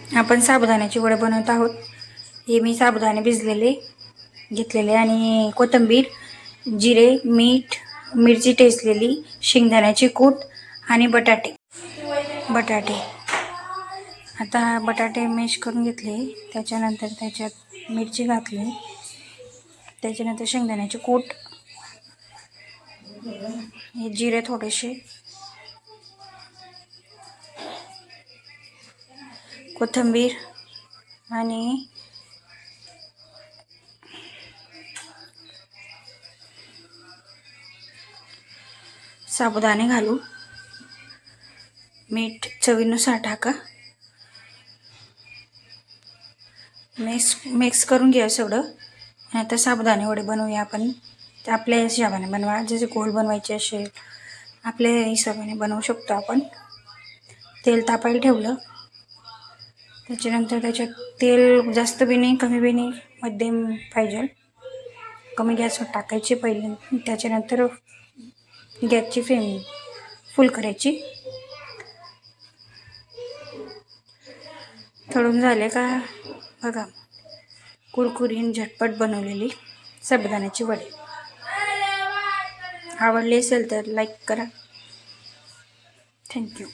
आपण साबुदाण्याची वडे बनवत आहोत। हे मी साबुदाणे भिजलेले घेतलेले आणि कोथिंबीर, जिरे, मीठ, मिरची टेचलेली, शेंगदाण्याची कूट आणि बटाटे। आता बटाटे मॅश करून घेतले। त्याच्यानंतर त्याच्यात मिरची घातली, त्याच्यानंतर शेंगदाण्याची कूट, हे जिरे थोडेसे, कोथिंबीर आणि साबुदाणे घालू, मीठ चवीनुसार टाका, मिक्स करून घ्या सगळं। आता साबुदाणे वडे बनवूया आपण। ते आपल्या हिशोबाने बनवा, जसे गोल बनवायचे असेल आपल्या हिशोबाने बनवू शकतो आपण। तेल तापायला ठेवलं, त्याच्यानंतर त्याच्यात तेल जास्त बी नाही कमी बी नाही, मध्यम पाहिजे। कमी गॅसवर टाकायचे पहिले, त्याच्यानंतर गॅसची फ्लेम फुल करायची। तळून झाले का बघा, कुरकुरीत झटपट बनवलेली साबुदाण्याची वडे। आवडली असेल तर लाईक करा। थँक्यू।